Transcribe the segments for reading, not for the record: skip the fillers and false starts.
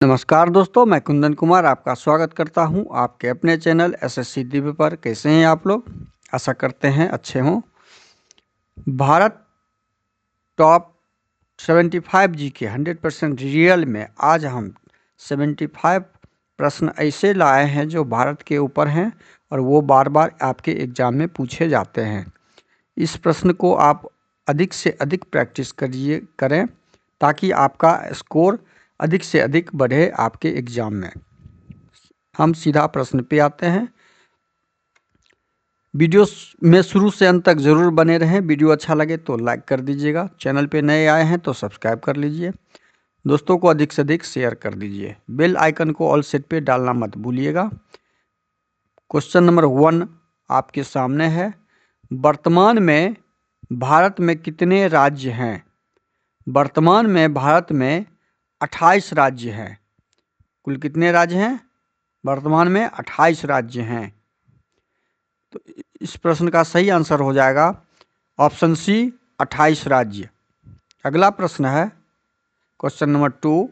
नमस्कार दोस्तों, मैं कुंदन कुमार आपका स्वागत करता हूं आपके अपने चैनल एसएससी दिव्य पर। कैसे हैं आप लोग? आशा करते हैं अच्छे हों। भारत टॉप 75 जी के 100% रियल में आज हम 75 प्रश्न ऐसे लाए हैं जो भारत के ऊपर हैं और वो बार बार आपके एग्जाम में पूछे जाते हैं। इस प्रश्न को आप अधिक से अधिक प्रैक्टिस करें ताकि आपका स्कोर अधिक से अधिक बढ़े आपके एग्जाम में। हम सीधा प्रश्न पे आते हैं। वीडियो में शुरू से अंत तक ज़रूर बने रहें। वीडियो अच्छा लगे तो लाइक कर दीजिएगा। चैनल पे नए आए हैं तो सब्सक्राइब कर लीजिए। दोस्तों को अधिक से अधिक शेयर कर दीजिए। बेल आइकन को ऑल सेट पे डालना मत भूलिएगा। क्वेश्चन नंबर 1 आपके सामने है। वर्तमान में भारत में कितने राज्य हैं? वर्तमान में भारत में 28 राज्य हैं। कुल कितने राज्य हैं? वर्तमान में 28 राज्य हैं। तो इस प्रश्न का सही आंसर हो जाएगा ऑप्शन सी, 28 राज्य। अगला प्रश्न है क्वेश्चन नंबर 2।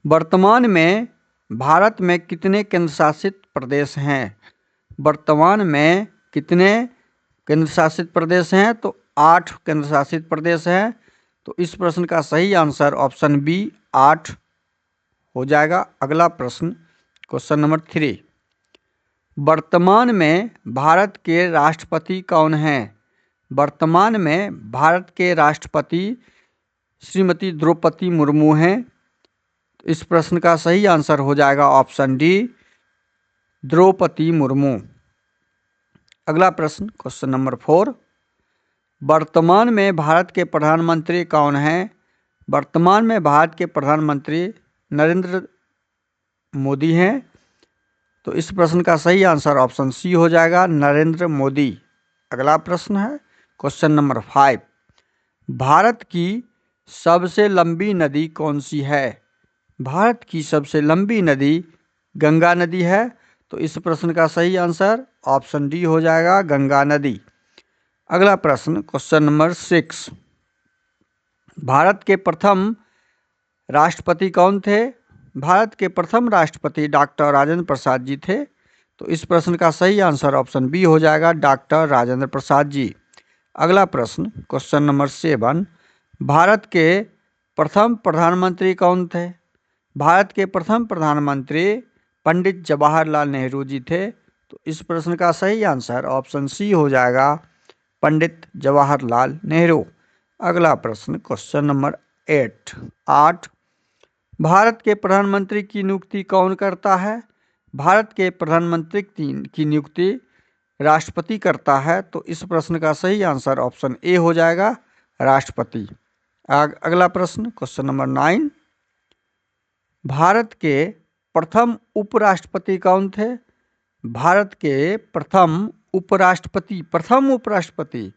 वर्तमान में भारत में कितने केंद्र शासित प्रदेश हैं? वर्तमान में कितने केंद्र शासित प्रदेश हैं? तो 8 केंद्र शासित प्रदेश हैं। तो इस प्रश्न का सही आंसर ऑप्शन बी, 8 हो जाएगा। अगला प्रश्न क्वेश्चन नंबर 3। वर्तमान में भारत के राष्ट्रपति कौन हैं? वर्तमान में भारत के राष्ट्रपति श्रीमती द्रौपदी मुर्मू हैं। इस प्रश्न का सही आंसर हो जाएगा ऑप्शन डी, द्रौपदी मुर्मू। अगला प्रश्न क्वेश्चन नंबर 4। वर्तमान में भारत के प्रधानमंत्री कौन हैं? वर्तमान में भारत के प्रधानमंत्री नरेंद्र मोदी हैं। तो इस प्रश्न का सही आंसर ऑप्शन सी हो जाएगा, नरेंद्र मोदी। अगला प्रश्न है क्वेश्चन नंबर 5। भारत की सबसे लंबी नदी कौन सी है? भारत की सबसे लंबी नदी गंगा नदी है। तो इस प्रश्न का सही आंसर ऑप्शन डी हो जाएगा, गंगा नदी। अगला प्रश्न क्वेश्चन नंबर 6। भारत के प्रथम राष्ट्रपति कौन थे? भारत के प्रथम राष्ट्रपति डॉक्टर राजेंद्र प्रसाद जी थे। तो इस प्रश्न का सही आंसर ऑप्शन बी हो जाएगा, डॉक्टर राजेंद्र प्रसाद जी। अगला प्रश्न क्वेश्चन नंबर 7। भारत के प्रथम प्रधानमंत्री कौन थे? भारत के प्रथम प्रधानमंत्री पंडित जवाहरलाल नेहरू जी थे। तो इस प्रश्न का सही आंसर ऑप्शन सी हो जाएगा, पंडित जवाहरलाल नेहरू। अगला प्रश्न क्वेश्चन नंबर 8। भारत के प्रधानमंत्री की नियुक्ति कौन करता है? भारत के प्रधानमंत्री की नियुक्ति राष्ट्रपति करता है। तो इस प्रश्न का सही आंसर ऑप्शन ए हो जाएगा, राष्ट्रपति। अगला प्रश्न क्वेश्चन नंबर 9। भारत के प्रथम उपराष्ट्रपति कौन थे? भारत के प्रथम उपराष्ट्रपति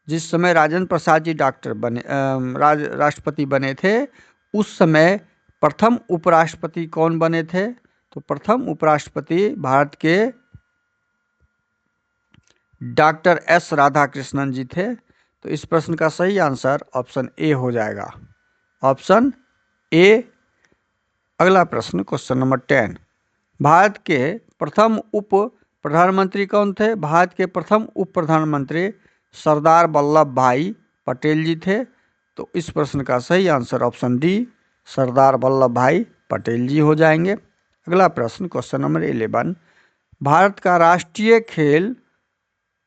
जिस समय राजेंद्र प्रसाद जी राष्ट्रपति बने थे, उस समय प्रथम उपराष्ट्रपति कौन बने थे? तो प्रथम उपराष्ट्रपति भारत के डॉक्टर एस राधाकृष्णन जी थे। तो इस प्रश्न का सही आंसर ऑप्शन ए हो जाएगा, ऑप्शन ए। अगला प्रश्न क्वेश्चन नंबर 10। भारत के प्रथम उप प्रधानमंत्री कौन थे? भारत के प्रथम उप प्रधानमंत्री सरदार वल्लभ भाई पटेल जी थे। तो इस प्रश्न का सही answer option D, Sardar Vallabh भाई पटेल जी हो जाएंगे। अगला प्रश्न क्वेश्चन नंबर 11। भारत का राष्ट्रीय खेल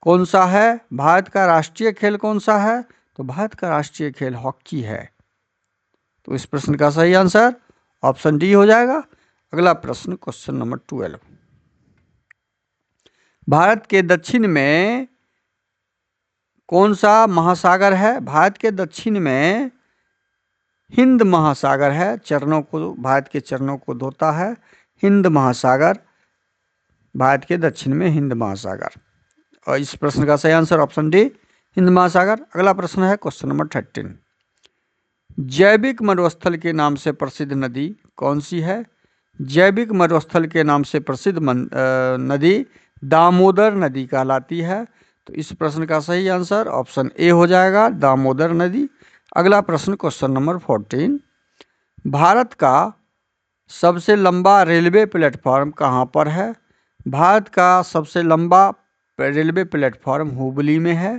कौन सा है? भारत का राष्ट्रीय खेल कौन सा है? तो भारत का राष्ट्रीय खेल हॉकी है। तो इस प्रश्न का सही आंसर ऑप्शन डी हो जाएगा। अगला प्रश्न क्वेश्चन नंबर 12। भारत के दक्षिण में कौन सा महासागर है? भारत के दक्षिण में हिंद महासागर है। भारत के चरणों को धोता है हिंद महासागर। भारत के दक्षिण में हिंद महासागर। और इस प्रश्न का सही आंसर ऑप्शन डी, हिंद महासागर। अगला प्रश्न है क्वेश्चन नंबर 13। जैविक मरुस्थल के नाम से प्रसिद्ध नदी कौन सी है? जैविक मरुस्थल के नाम से प्रसिद्ध नदी दामोदर नदी कहलाती है। तो इस प्रश्न का सही आंसर ऑप्शन ए हो जाएगा, दामोदर नदी। अगला प्रश्न क्वेश्चन नंबर 14। भारत का सबसे लंबा रेलवे प्लेटफॉर्म कहाँ पर है? भारत का सबसे लंबा रेलवे प्लेटफॉर्म हुबली में है।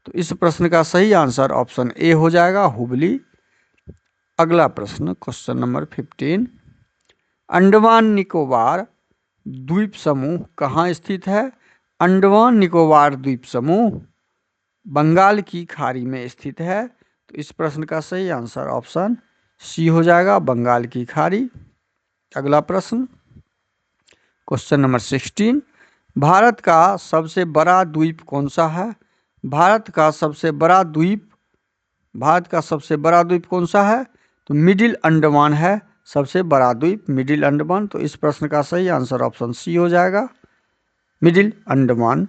तो इस प्रश्न का सही आंसर ऑप्शन ए हो जाएगा, हुबली। अगला प्रश्न, क्वेश्चन नंबर 15, अंडमान निकोबार द्वीप समूह कहाँ स्थित है? अंडमान निकोबार द्वीप समूह बंगाल की खाड़ी में स्थित है। तो इस प्रश्न का सही आंसर ऑप्शन सी हो जाएगा, बंगाल की खाड़ी। अगला प्रश्न, क्वेश्चन नंबर 16, भारत का सबसे बड़ा द्वीप कौन सा है? भारत का सबसे बड़ा द्वीप कौन सा है? तो मिडिल अंडमान है सबसे बड़ा द्वीप, मिडिल अंडमान। तो इस प्रश्न का सही आंसर ऑप्शन सी हो जाएगा, मिडिल अंडमान।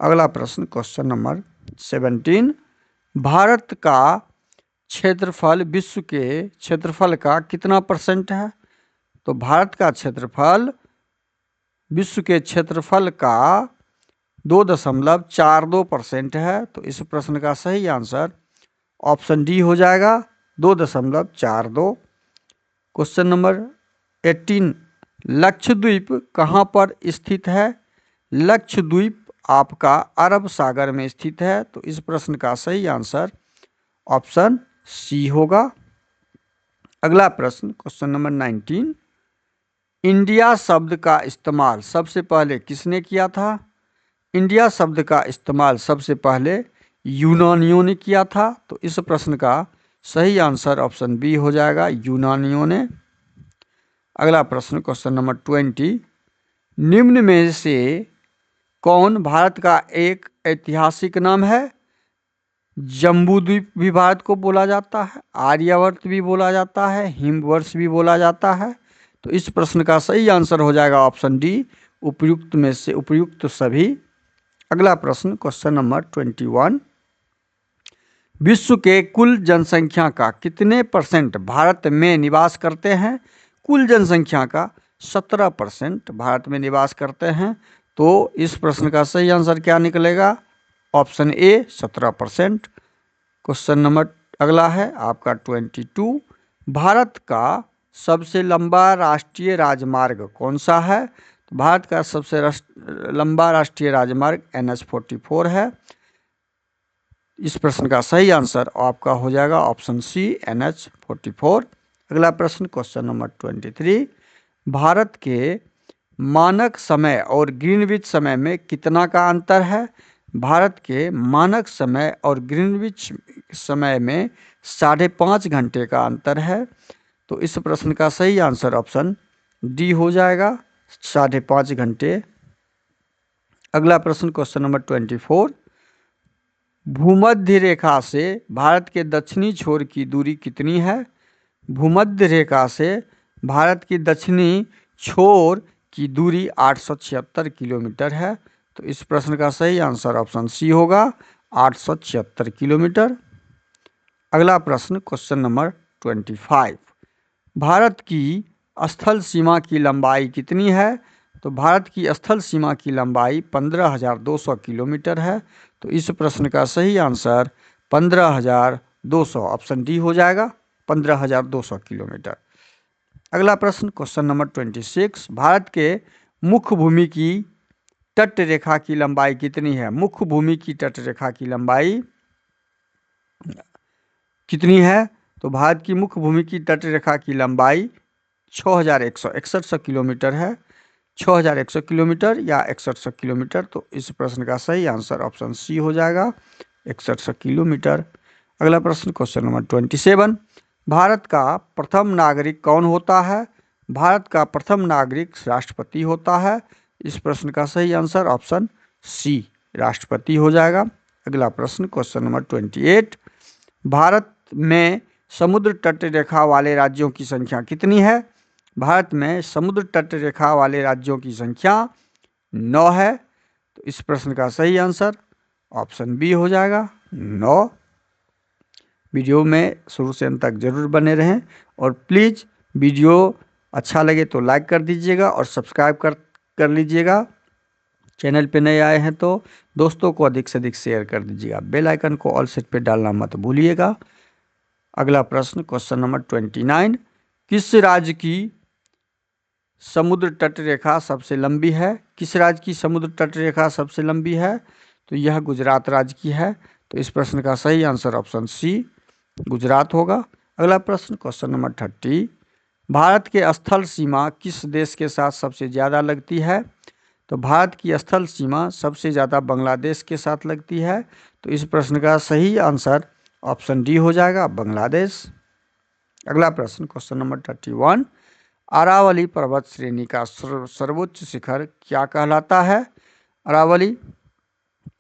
अगला प्रश्न, क्वेश्चन नंबर 17, भारत का क्षेत्रफल विश्व के क्षेत्रफल का कितना % है? तो भारत का क्षेत्रफल विश्व के क्षेत्रफल का 2.42% है। तो इस प्रश्न का सही आंसर ऑप्शन डी हो जाएगा, 2.42। क्वेश्चन नंबर 18, लक्षद्वीप कहाँ पर स्थित है? लक्षद्वीप आपका अरब सागर में स्थित है। तो इस प्रश्न का सही आंसर ऑप्शन सी होगा। अगला प्रश्न, क्वेश्चन नंबर 19, इंडिया शब्द का इस्तेमाल सबसे पहले किसने किया था? इंडिया शब्द का इस्तेमाल सबसे पहले यूनानियों ने किया था। तो इस प्रश्न का सही आंसर ऑप्शन बी हो जाएगा, यूनानियों ने। अगला प्रश्न, क्वेश्चन नंबर 20, निम्न में से कौन भारत का एक ऐतिहासिक नाम है? जम्बूद्वीप भी भारत को बोला जाता है, आर्यावर्त भी बोला जाता है, हिमवर्ष भी बोला जाता है। तो इस प्रश्न का सही आंसर हो जाएगा ऑप्शन डी, उपयुक्त में से उपयुक्त सभी। अगला प्रश्न, क्वेश्चन नंबर 21, विश्व के कुल जनसंख्या का कितने % भारत में निवास करते हैं? कुल जनसंख्या का 17% भारत में निवास करते हैं। तो इस प्रश्न का सही आंसर क्या निकलेगा? Option A, 17%। क्वेश्चन नंबर अगला है आपका 22, भारत का सबसे लंबा राष्ट्रीय राजमार्ग कौन सा है? तो भारत का सबसे लंबा राष्ट्रीय राजमार्ग NH-44 है। इस प्रश्न का सही आंसर आपका हो जाएगा ऑप्शन सी, NH-44। अगला प्रश्न, क्वेश्चन नंबर 23, भारत के मानक समय और ग्रीनविच समय में कितना का अंतर है? भारत के मानक समय और ग्रीनविच समय में 5.5 घंटे का अंतर है। तो इस प्रश्न का सही आंसर ऑप्शन डी हो जाएगा, 5.5 घंटे। अगला प्रश्न, क्वेश्चन नंबर 24, भूमध्य रेखा से भारत के दक्षिणी छोर की दूरी कितनी है? भूमध्य रेखा से भारत की दक्षिणी छोर की दूरी 876 किलोमीटर है। तो इस प्रश्न का सही आंसर ऑप्शन सी होगा, 876 किलोमीटर। अगला प्रश्न, क्वेश्चन नंबर 25, भारत की स्थल सीमा की लंबाई कितनी है? तो भारत की स्थल सीमा की लंबाई 15,200 किलोमीटर है। तो इस प्रश्न का सही आंसर 15,200 ऑप्शन डी हो जाएगा, 15,200 किलोमीटर। अगला प्रश्न, क्वेश्चन नंबर 26, भारत के मुख्य भूमि की तट रेखा की लंबाई कितनी है? मुख्य भूमि की तट रेखा की लंबाई कितनी है? तो भारत की मुख्य भूमि की तट रेखा की लंबाई 6,161 किलोमीटर है, 6,100 किलोमीटर या 61 किलोमीटर। तो इस प्रश्न का सही आंसर ऑप्शन सी हो जाएगा, 61 किलोमीटर। अगला प्रश्न, क्वेश्चन नंबर 27, भारत का प्रथम नागरिक कौन होता है? भारत का प्रथम नागरिक राष्ट्रपति होता है। इस प्रश्न का सही आंसर ऑप्शन सी, राष्ट्रपति हो जाएगा। अगला प्रश्न, क्वेश्चन नंबर 28, भारत में समुद्र तट रेखा वाले राज्यों की संख्या कितनी है? भारत में समुद्र तट रेखा वाले राज्यों की संख्या 9 है। तो इस प्रश्न का सही आंसर ऑप्शन बी हो जाएगा, 9। वीडियो में शुरू से अंत तक जरूर बने रहें और प्लीज़ वीडियो अच्छा लगे तो लाइक कर दीजिएगा और सब्सक्राइब कर लीजिएगा। चैनल पे नए आए हैं तो दोस्तों को अधिक से अधिक शेयर कर दीजिएगा। बेल आइकन को ऑल सेट पे डालना मत भूलिएगा। अगला प्रश्न, क्वेश्चन नंबर 29, किस राज्य की समुद्र तट रेखा सबसे लंबी है? किस राज्य की समुद्र तट रेखा सबसे लंबी है? तो यह गुजरात राज्य की है। तो इस प्रश्न का सही आंसर ऑप्शन सी गुजरात होगा। अगला प्रश्न क्वेश्चन नंबर 30, भारत के स्थल सीमा किस देश के साथ सबसे ज़्यादा लगती है? तो भारत की स्थल सीमा सबसे ज़्यादा बांग्लादेश के साथ लगती है। तो इस प्रश्न का सही आंसर ऑप्शन डी हो जाएगा, बांग्लादेश। अगला प्रश्न क्वेश्चन नंबर 31, अरावली पर्वत श्रेणी का सर्वोच्च शिखर क्या कहलाता है? अरावली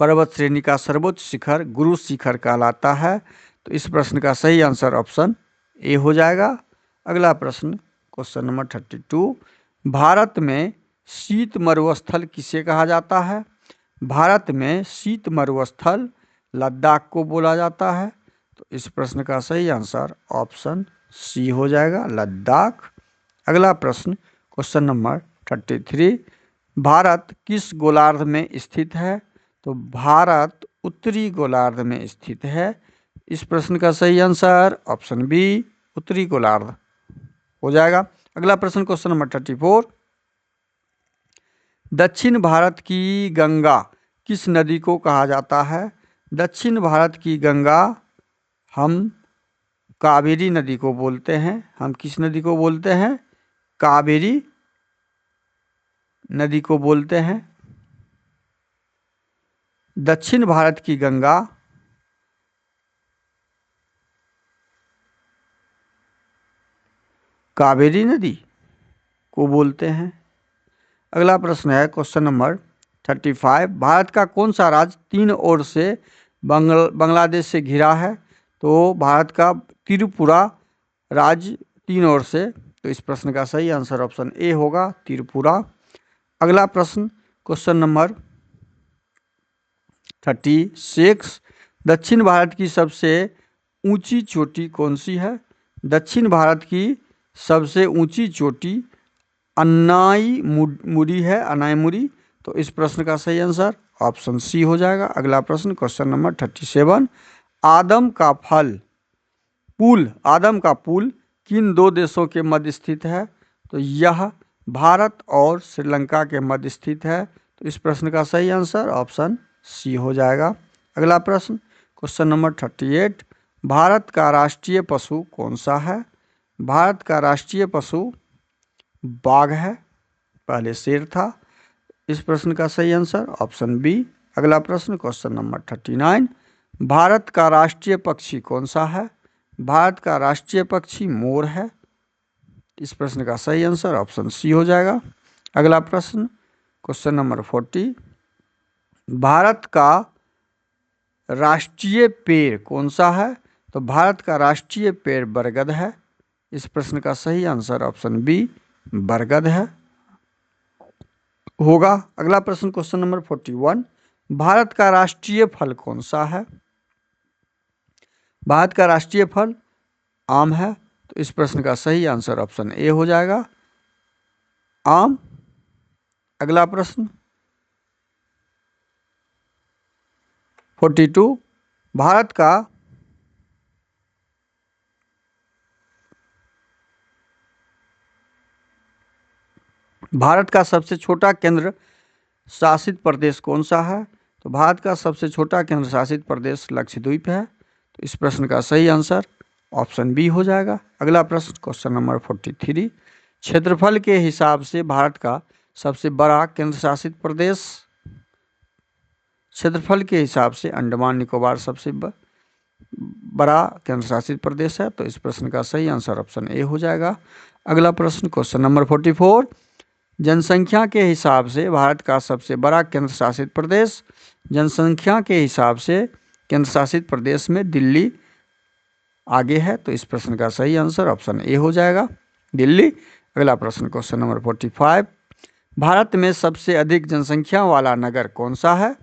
पर्वत श्रेणी का सर्वोच्च शिखर गुरु शिखर कहलाता है। तो इस प्रश्न का सही आंसर ऑप्शन ए हो जाएगा। अगला प्रश्न क्वेश्चन नंबर 32, भारत में शीत मरुस्थल किसे कहा जाता है? भारत में शीत मरुस्थल लद्दाख को बोला जाता है। तो इस प्रश्न का सही आंसर ऑप्शन सी हो जाएगा, लद्दाख। अगला प्रश्न क्वेश्चन नंबर 33, भारत किस गोलार्ध में स्थित है? तो भारत उत्तरी गोलार्ध में स्थित है। इस प्रश्न का सही आंसर ऑप्शन बी उत्तरी गोलार्ध हो जाएगा। अगला प्रश्न क्वेश्चन नंबर 34, दक्षिण भारत की गंगा किस नदी को कहा जाता है? दक्षिण भारत की गंगा हम कावेरी नदी को बोलते हैं। हम किस नदी को बोलते हैं? कावेरी नदी को बोलते हैं। दक्षिण भारत की गंगा कावेरी नदी को बोलते हैं। अगला प्रश्न है क्वेश्चन नंबर 35, भारत का कौन सा राज्य तीन ओर से बांग्लादेश से घिरा है? तो भारत का त्रिपुरा राज्य तीन ओर से। तो इस प्रश्न का सही आंसर ऑप्शन ए होगा, त्रिपुरा। अगला प्रश्न क्वेश्चन नंबर 36, दक्षिण भारत की सबसे ऊंची चोटी कौन सी है? दक्षिण भारत की सबसे ऊंची चोटी अनाईमुरी है, अनाईमुरी। तो इस प्रश्न का सही आंसर ऑप्शन सी हो जाएगा। अगला प्रश्न क्वेश्चन नंबर 37, आदम का पुल किन दो देशों के मध्य स्थित है? तो यह भारत और श्रीलंका के मध्य स्थित है। तो इस प्रश्न का सही आंसर ऑप्शन सी हो जाएगा। अगला प्रश्न क्वेश्चन नंबर 38, भारत का राष्ट्रीय पशु कौन सा है? भारत का राष्ट्रीय पशु बाघ है, पहले शेर था। इस प्रश्न का सही आंसर ऑप्शन बी। अगला प्रश्न क्वेश्चन नंबर 39, भारत का राष्ट्रीय पक्षी कौन सा है? भारत का राष्ट्रीय पक्षी मोर है। इस प्रश्न का सही आंसर ऑप्शन सी हो जाएगा। अगला प्रश्न क्वेश्चन नंबर 40, भारत का राष्ट्रीय पेड़ कौन सा है? तो भारत का राष्ट्रीय पेड़ बरगद है। इस प्रश्न का सही आंसर ऑप्शन बी बरगद है होगा। अगला प्रश्न क्वेश्चन नंबर 41, भारत का राष्ट्रीय फल कौन सा है? भारत का राष्ट्रीय फल आम है। तो इस प्रश्न का सही आंसर ऑप्शन ए हो जाएगा, आम। अगला प्रश्न 42, भारत का सबसे छोटा केंद्र शासित प्रदेश कौन सा है? तो भारत का सबसे छोटा केंद्र शासित प्रदेश लक्षद्वीप है। तो इस प्रश्न का सही आंसर ऑप्शन बी हो जाएगा। अगला प्रश्न क्वेश्चन नंबर 43, क्षेत्रफल के हिसाब से भारत का सबसे बड़ा केंद्र शासित प्रदेश, क्षेत्रफल के हिसाब से अंडमान निकोबार सबसे बड़ा केंद्र शासित प्रदेश है। तो इस प्रश्न का सही आंसर ऑप्शन ए हो जाएगा। अगला प्रश्न क्वेश्चन नंबर 44, जनसंख्या के हिसाब से भारत का सबसे बड़ा केंद्र शासित प्रदेश, जनसंख्या के हिसाब से केंद्र शासित प्रदेश में दिल्ली आगे है। तो इस प्रश्न का सही आंसर ऑप्शन ए हो जाएगा, दिल्ली। अगला प्रश्न क्वेश्चन नंबर 45, भारत में सबसे अधिक जनसंख्या वाला नगर कौन सा है?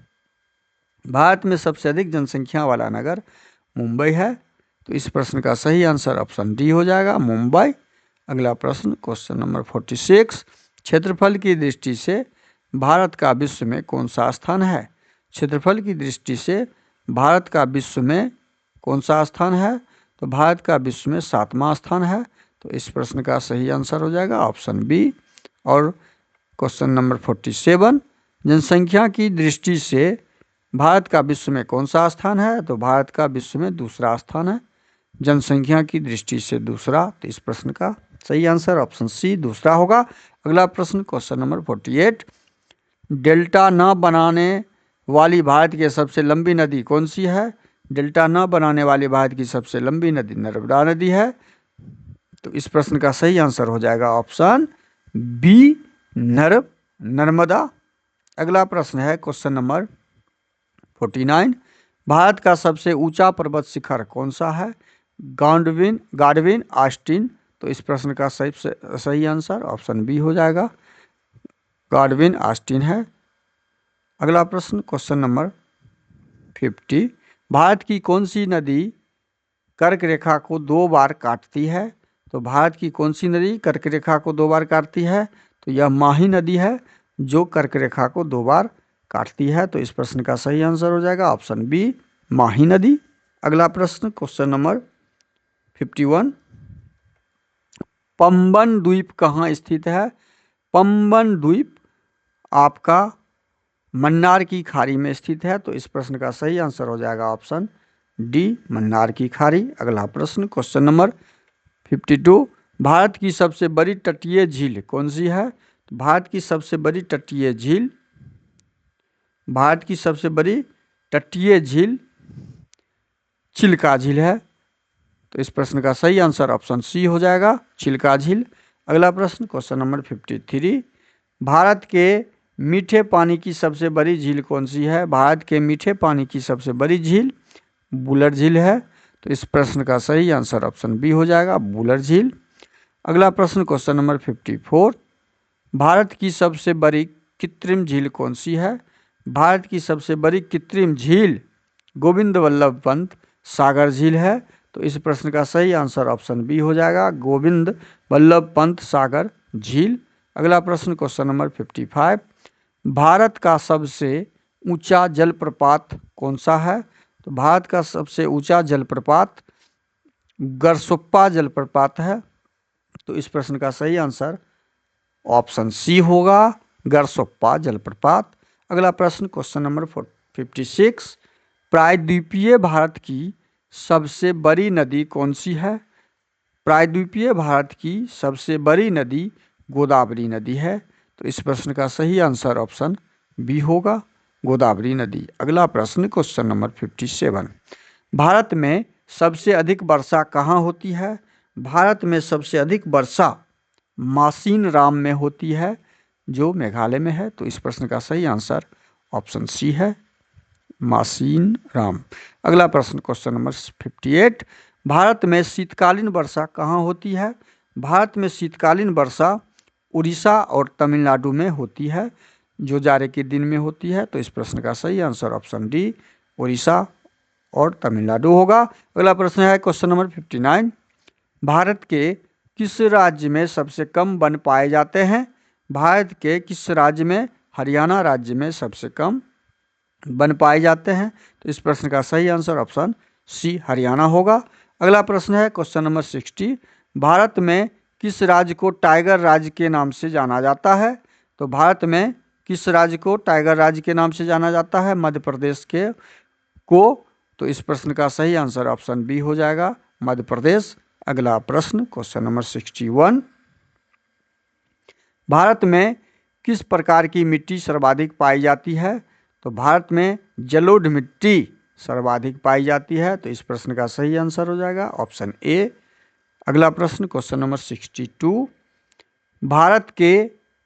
भारत में सबसे अधिक जनसंख्या वाला नगर मुंबई है। तो इस प्रश्न का सही आंसर ऑप्शन डी हो जाएगा, मुंबई। अगला प्रश्न क्वेश्चन नंबर 46, क्षेत्रफल की दृष्टि से भारत का विश्व में कौन सा स्थान है? क्षेत्रफल की दृष्टि से भारत का विश्व में कौन सा स्थान है? तो भारत का विश्व में 7वां स्थान है। तो इस प्रश्न का सही आंसर हो जाएगा ऑप्शन बी और क्वेश्चन नंबर 47, जनसंख्या की दृष्टि से भारत का विश्व में कौन सा स्थान है? तो भारत का विश्व में दूसरा स्थान है, जनसंख्या की दृष्टि से दूसरा। तो इस प्रश्न का सही आंसर ऑप्शन सी दूसरा होगा। अगला प्रश्न क्वेश्चन नंबर 48, डेल्टा न बनाने वाली भारत की सबसे लंबी नदी कौन सी है? डेल्टा न बनाने वाली भारत की सबसे लंबी नदी नर्मदा नदी है। तो इस प्रश्न का सही आंसर हो जाएगा ऑप्शन बी नर्मदा। अगला प्रश्न है क्वेश्चन नंबर 49, भारत का सबसे ऊंचा पर्वत शिखर कौन सा है? गाडविन ऑस्टिन। तो इस प्रश्न का सही आंसर ऑप्शन बी हो जाएगा, गाडविन ऑस्टिन है। अगला प्रश्न क्वेश्चन नंबर 50, भारत की कौन सी नदी कर्क रेखा को 2 बार काटती है? तो भारत की कौन सी नदी कर्क रेखा को 2 बार काटती है? तो यह माही नदी है जो कर्क रेखा को 2 बार काटती है। तो इस प्रश्न का सही आंसर हो जाएगा ऑप्शन बी माही नदी। अगला प्रश्न क्वेश्चन नंबर 51, पंबन द्वीप कहाँ स्थित है? पंबन द्वीप आपका मन्नार की खाड़ी में स्थित है। तो इस प्रश्न का सही आंसर हो जाएगा ऑप्शन डी मन्नार की खाड़ी। अगला प्रश्न क्वेश्चन नंबर 52, भारत की सबसे बड़ी तटीय झील कौन सी है? तो भारत की सबसे बड़ी तटीय झील चिल्का झील है। तो इस प्रश्न का सही आंसर ऑप्शन सी हो जाएगा, चिल्का झील। अगला प्रश्न क्वेश्चन नंबर 53, भारत के मीठे पानी की सबसे बड़ी झील कौन सी है? भारत के मीठे पानी की सबसे बड़ी झील बुलर झील है। तो इस प्रश्न का सही आंसर ऑप्शन बी हो जाएगा, बुलर झील। अगला प्रश्न क्वेश्चन नंबर 54, भारत की सबसे बड़ी कृत्रिम झील कौन सी है? भारत की सबसे बड़ी कृत्रिम झील गोविंद वल्लभ पंत सागर झील है। तो इस प्रश्न का सही आंसर ऑप्शन बी हो जाएगा, गोविंद वल्लभ पंत सागर झील। अगला प्रश्न क्वेश्चन नंबर 55, भारत का सबसे ऊंचा जलप्रपात कौन सा है? तो भारत का सबसे ऊंचा जलप्रपात गरसोप्पा जलप्रपात है। तो इस प्रश्न का सही आंसर ऑप्शन सी होगा, गरसोप्पा जलप्रपात। अगला प्रश्न क्वेश्चन नंबर 56, प्रायद्वीपीय भारत की सबसे बड़ी नदी कौन सी है? प्रायद्वीपीय भारत की सबसे बड़ी नदी गोदावरी नदी है। तो इस प्रश्न का सही आंसर ऑप्शन बी होगा, गोदावरी नदी। अगला प्रश्न क्वेश्चन नंबर 57, भारत में सबसे अधिक वर्षा कहाँ होती है? भारत में सबसे अधिक वर्षा मासीन राम में होती है जो मेघालय में है। तो इस प्रश्न का सही आंसर ऑप्शन सी है, मासीन राम। अगला प्रश्न क्वेश्चन नंबर 58, भारत में शीतकालीन वर्षा कहाँ होती है? भारत में शीतकालीन वर्षा उड़ीसा और तमिलनाडु में होती है जो जाड़े के दिन में होती है। तो इस प्रश्न का सही आंसर ऑप्शन डी उड़ीसा और तमिलनाडु होगा। अगला प्रश्न है क्वेश्चन नंबर 59, भारत के किस राज्य में सबसे कम वन पाए जाते हैं? भारत के किस राज्य में? हरियाणा राज्य में सबसे कम वन पाए जाते हैं। तो इस प्रश्न का सही आंसर ऑप्शन सी हरियाणा होगा। अगला प्रश्न है क्वेश्चन नंबर 60, भारत में किस राज्य को टाइगर राज्य के नाम से जाना जाता है? तो भारत में किस राज्य को टाइगर राज्य के नाम से जाना जाता है? मध्य प्रदेश को। तो इस प्रश्न का सही आंसर ऑप्शन बी हो जाएगा, मध्य प्रदेश। अगला प्रश्न क्वेश्चन नंबर 61, भारत में किस प्रकार की मिट्टी सर्वाधिक पाई जाती है? तो भारत में जलोढ़ मिट्टी सर्वाधिक पाई जाती है। तो इस प्रश्न का सही आंसर हो जाएगा ऑप्शन ए। अगला प्रश्न क्वेश्चन नंबर 62, भारत के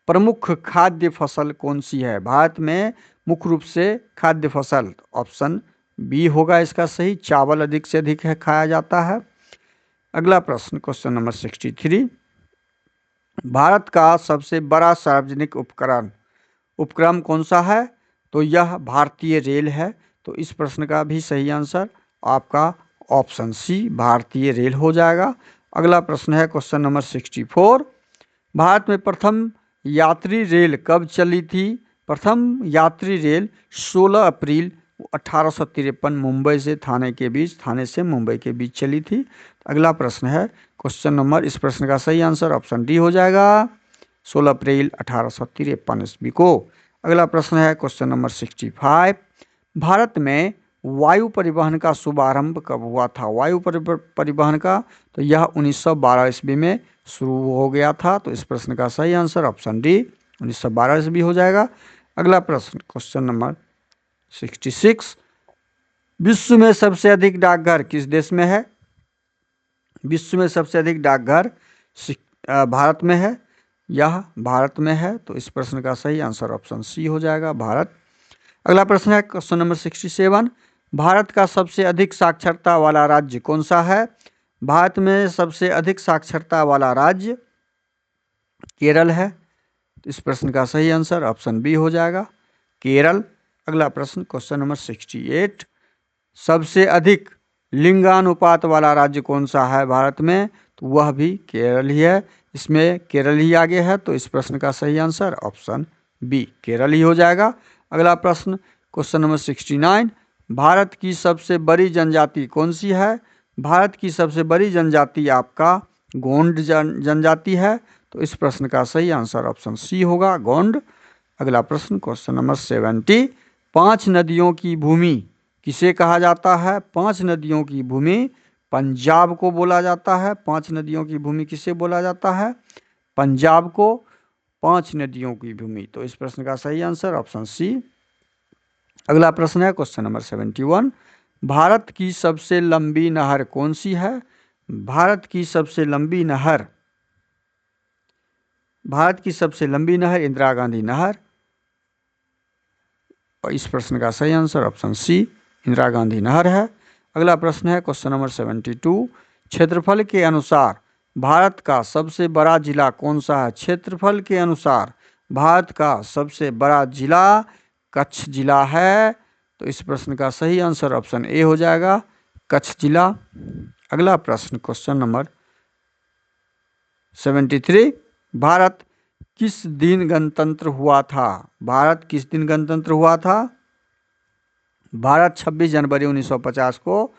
प्रमुख खाद्य फसल कौन सी है? भारत में मुख्य रूप से खाद्य फसल ऑप्शन बी होगा इसका सही, चावल अधिक से अधिक है खाया जाता है। अगला प्रश्न क्वेश्चन नंबर 63, भारत का सबसे बड़ा सार्वजनिक उपक्रम कौन सा है? तो यह भारतीय रेल है। तो इस प्रश्न का भी सही आंसर आपका ऑप्शन सी भारतीय रेल हो जाएगा। अगला प्रश्न है क्वेश्चन नंबर 64, भारत में प्रथम यात्री रेल कब चली थी? प्रथम यात्री रेल 16 अप्रैल 1853 मुंबई से थाने से मुंबई के बीच चली थी। अगला प्रश्न है क्वेश्चन नंबर, इस प्रश्न का सही आंसर ऑप्शन डी हो जाएगा, 16 अप्रैल 1853 ईस्वी को। अगला प्रश्न है क्वेश्चन नंबर 65। भारत में वायु परिवहन का शुभारंभ कब हुआ था? वायु परिवहन का तो यह 1912 ईस्वी में शुरू हो गया था। तो इस प्रश्न का सही आंसर ऑप्शन डी 1912 ईस्वी हो जाएगा। अगला प्रश्न क्वेश्चन नंबर 66। विश्व में सबसे अधिक डाकघर किस देश में है? विश्व में सबसे अधिक डाकघर भारत में है। यह भारत में है। तो इस प्रश्न का सही आंसर ऑप्शन सी हो जाएगा, भारत। अगला प्रश्न है क्वेश्चन नंबर 67। भारत का सबसे अधिक साक्षरता वाला राज्य कौन सा है? भारत में सबसे अधिक साक्षरता वाला राज्य केरल है। तो इस प्रश्न का सही आंसर ऑप्शन बी हो जाएगा, केरल। अगला प्रश्न क्वेश्चन नंबर 68। सबसे अधिक लिंगानुपात वाला राज्य कौन सा है भारत में? तो वह भी केरल ही है। इसमें केरल ही आगे है। तो इस प्रश्न का सही आंसर ऑप्शन बी केरल ही हो जाएगा। अगला प्रश्न क्वेश्चन नंबर 69। भारत की सबसे बड़ी जनजाति कौन सी है? भारत की सबसे बड़ी जनजाति आपका गोंड जनजाति है। तो इस प्रश्न का सही आंसर ऑप्शन सी होगा, गोंड। अगला प्रश्न क्वेश्चन नंबर 70। 5 नदियों की भूमि किसे कहा जाता है? 5 नदियों की भूमि पंजाब को बोला जाता है। 5 नदियों की भूमि किसे बोला जाता है? पंजाब को। 5 नदियों की भूमि। तो इस प्रश्न का सही आंसर ऑप्शन सी। अगला प्रश्न है क्वेश्चन नंबर 71। भारत की सबसे लंबी नहर कौन सी है? भारत की सबसे लंबी नहर, भारत की सबसे लंबी नहर इंदिरा गांधी नहर। और इस प्रश्न का सही answer option C Indira Gandhi नहर है। अगला प्रश्न है क्वेश्चन नंबर 72। क्षेत्रफल के अनुसार भारत का सबसे बड़ा जिला कौन सा है? क्षेत्रफल के अनुसार भारत का सबसे बड़ा जिला कच्छ जिला है। तो इस प्रश्न का सही आंसर ऑप्शन ए हो जाएगा, कच्छ जिला। अगला प्रश्न क्वेश्चन नंबर 73। भारत किस दिन गणतंत्र हुआ था? भारत किस दिन गणतंत्र हुआ था? भारत 26 जनवरी 1950 को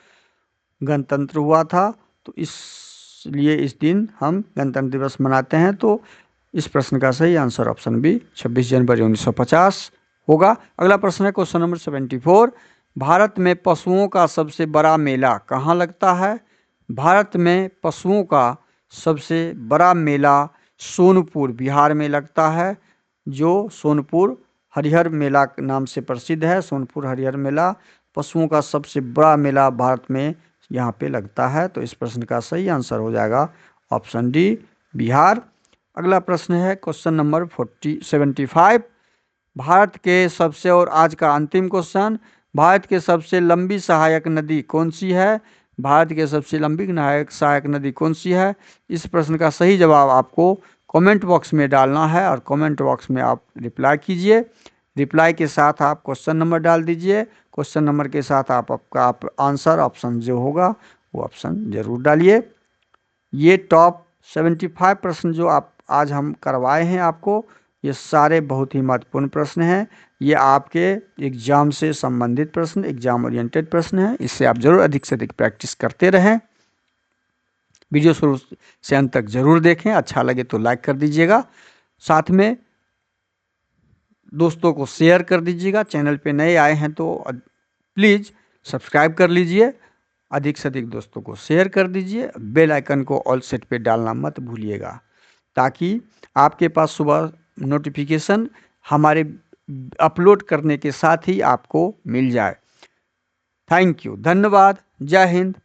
गणतंत्र हुआ था। तो इसलिए इस दिन हम गणतंत्र दिवस मनाते हैं। तो इस प्रश्न का सही आंसर ऑप्शन बी 26 जनवरी 1950 होगा। अगला प्रश्न है क्वेश्चन नंबर 74। भारत में पशुओं का सबसे बड़ा मेला कहाँ लगता है? भारत में पशुओं का सबसे बड़ा मेला सोनपुर बिहार में लगता है, जो सोनपुर हरिहर मेला के नाम से प्रसिद्ध है। सोनपुर हरिहर मेला पशुओं का सबसे बड़ा मेला भारत में यहाँ पे लगता है। तो इस प्रश्न का सही आंसर हो जाएगा ऑप्शन डी बिहार। अगला प्रश्न है क्वेश्चन नंबर 75। भारत के सबसे, और आज का अंतिम क्वेश्चन, भारत के सबसे लंबी सहायक नदी कौन सी है? भारत के सबसे लंबी सहायक नदी कौन सी है? इस प्रश्न का सही जवाब आपको कमेंट बॉक्स में डालना है और कमेंट बॉक्स में आप रिप्लाई कीजिए। रिप्लाई के साथ आप क्वेश्चन नंबर डाल दीजिए। क्वेश्चन नंबर के साथ आपका आंसर ऑप्शन जो होगा वो ऑप्शन जरूर डालिए। ये टॉप 75 प्रश्न जो आप आज हम करवाए हैं आपको, ये सारे बहुत ही महत्वपूर्ण प्रश्न हैं। ये आपके एग्जाम से संबंधित प्रश्न, एग्जाम ओरिएंटेड प्रश्न हैं। इससे आप जरूर अधिक से अधिक प्रैक्टिस करते रहें। वीडियो शुरू से अंत तक जरूर देखें। अच्छा लगे तो लाइक कर दीजिएगा, साथ में दोस्तों को शेयर कर दीजिएगा। चैनल पे नए आए हैं तो प्लीज़ सब्सक्राइब कर लीजिए। अधिक से अधिक दोस्तों को शेयर कर दीजिए। बेल आइकन को ऑल सेट पे डालना मत भूलिएगा, ताकि आपके पास सुबह नोटिफिकेशन हमारे अपलोड करने के साथ ही आपको मिल जाए। थैंक यू, धन्यवाद, जय हिंद।